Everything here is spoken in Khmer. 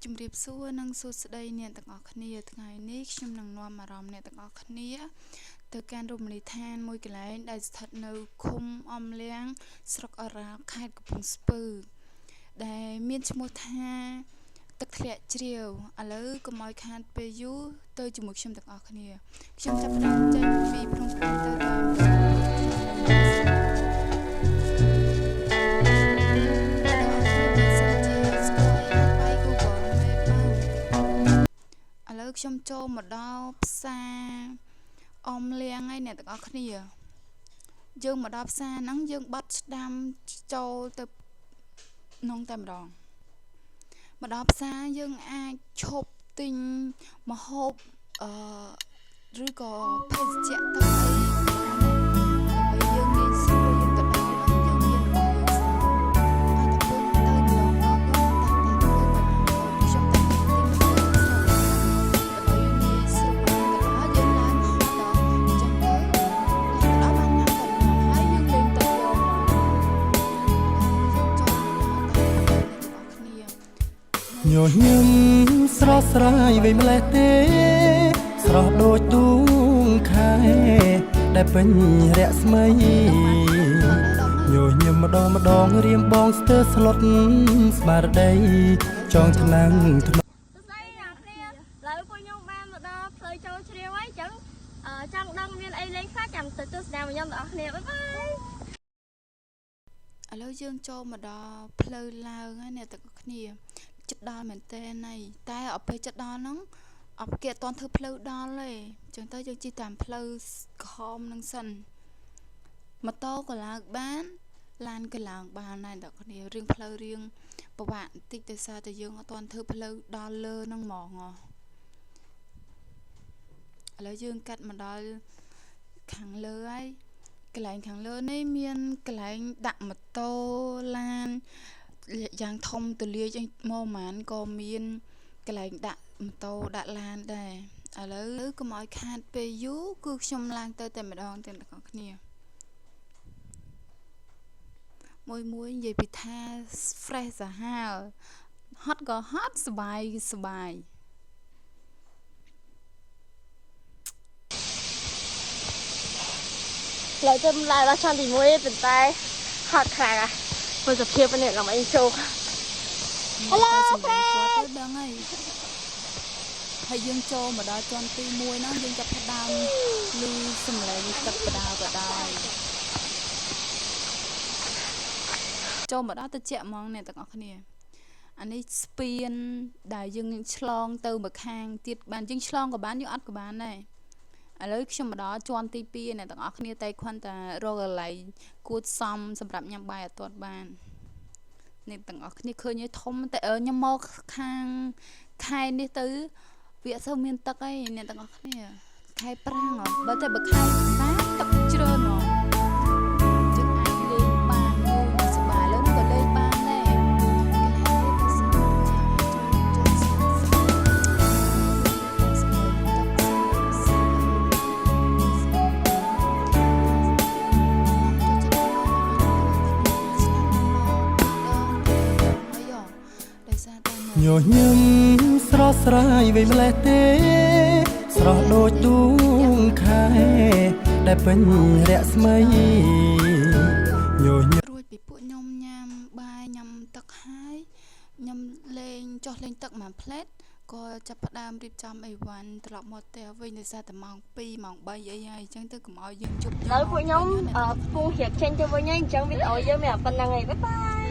ជំរាបសួរនិងសួស្តីអ្នកទាំងអស់គ្នាថ្ងៃនេះខ្ញុំនឹងនាំអារម្មណ៍អ្នកទាំងអស់គ្នាទៅកាន់រមណីយដ្ឋានមួយកន្លែងដែលស្ថិតនៅឃុំអំលៀងស្រុកអរ៉ាល់ខេត្តកំពង់ស្ពឺដែលមានឈ្មោះថាទឹកធ្លាក់ជ្រាវឥឡូវកុំឲ្យខាតពេលយូរទៅជាមួយខ្ញុំទាំងអស់គ្នាខ្ញុំចាប់ផ្ដើមចេញពីភ្នំពេញទៅដល់ខ្ញុំចូលមកដល់ផ្សារអមលៀងហើយអ្នកទាំងអស់គ្នាយើងមកដល់ផ្សារហ្នឹងយើងបត់ស្ដាំចូលទៅក្នុងតែម្ដងមកដល់ផ្សារយើងអាចឈប់ទិញម្ហូបឬក៏ភេសជ្ជៈទឹកអីដើម្បីយើងងាយស្រួលយើងទៅដល់យើងមានរបស់យើងស្ញញឹមស្រស់ស្រាយវិញម្លេះទេស្រស់ដូចដួងខែដែលពេញរស្មីញញឹមម្ដងរៀមបងស្ទើរស្លុតស្មារតីចងឆ្នាំងថ្នមស្ដីអ្នកគ្នាឥឡូវពួកខ្ញុំបានមកដល់ផ្លូវចូលជ្រាវហើយអញ្ចឹងចង់ដឹងមានអីលេងខ្លះចាំទៅទស្សនារបស់ខ្ញុំទាំងអស់គ្នាបាយបាយឥឡូវយើងចូលមកដល់ផ្លូវឡើងហើយអ្នកទាំងអស់គ្នាចិត្តដល់មែនតើណៃតែអពេលចិត្តដល់ហ្នឹងអបគេអត់ទាន់ធ្វើផ្លូវដល់ទេអញ្ចឹងទៅយើងជិះតាមផ្លូវក្រហមហ្នឹងសិនម៉ូតូក៏ឡើងបានឡានក៏ឡើងបានដែរអ្នកគ្នារឿងផ្លូវរៀងពិបាកបន្តិចដោយសារតែយើងអត់ទាន់ធ្វើផ្លូវដល់លើហ្នឹងហ្មងឥឡូវយើងកាត់មកដល់ខាងលើហើយកន្លែងខាងលើនេះមានកន្លែងដាក់ម៉ូតូឡានយ៉ាងធំទូលាយមកម៉ានក៏មានកន្លែងដាក់ម៉ូតូដាក់ឡានដែរឥឡូវកុំឲ្យខាតពេលយូរគឺខ្ញុំឡើងទៅតែម្ដងទាំងអស់គ្នាមួយនិយាយពីថា fresh សាហាវហត់ក៏ហត់សបាយសបាយផ្លូវទៅឡើងដល់ឆ្នាំទី1ប៉ុន្តែហត់ខ្លាំងណាស់ព្រោះសភាពនេះកុំអីចូលហេឡូគាត់ទៅដឹងហើយយើងចូលមកដល់ជាន់ទី1ហ្នឹងយើងចាប់ផ្ដើមឮសំឡេងទឹកបដាបដាយចូលមកដល់ទៅជាក់ហ្មងអ្នកទាំងអស់គ្នាអានេះស្ពានដែលយើងឆ្លងទៅមកខាងទៀតបានយើងឆ្លងក៏បានយើងអត់ក៏បានដែរឥឡូវខ្ញុំមកដល់ជាន់ទី2អ្នកទាំងអស់គ្នាតែគ្រាន់តែរកកន្លែងគួតសមសម្រាប់ញ៉ាំបាយអត់ទាន់បានអ្នកទាំងអស់គ្នាឃើញឲ្យធំតែខ្ញុំមកខាងខែនេះទៅវាអត់សូវមានទឹកអីអ្នកទាំងអស់គ្នាខែប្រាំងបើតែបើខែសាទឹកច្រើនហ្មងយើងអាចលេងបានយូរសប្បាយលើនោះក៏លេងបានដែរញញឹមស្រស់ស្រាយវិញម្លេះទេស្រស់ដូចដួងខែដែលពេញរស្មីញញឹមរួចពីពួកខ្ញុំញ៉ាំបាយញ៉ាំទឹកហើយខ្ញុំលេងចុះលេងទឹកមួយផ្លែតក៏ចាប់ផ្ដើមរៀបចំអីវ៉ាន់ត្រឡប់មកផ្ទះវិញដោយសារតែម៉ោង2ម៉ោង3អីហើយអញ្ចឹងទៅកុំឲ្យយើងជប់ឥឡូវពួកខ្ញុំពងជ្រាបចេញទៅវិញហើយអញ្ចឹងវីដេអូយើងមានប៉ុណ្្នឹងឯងបាយបាយ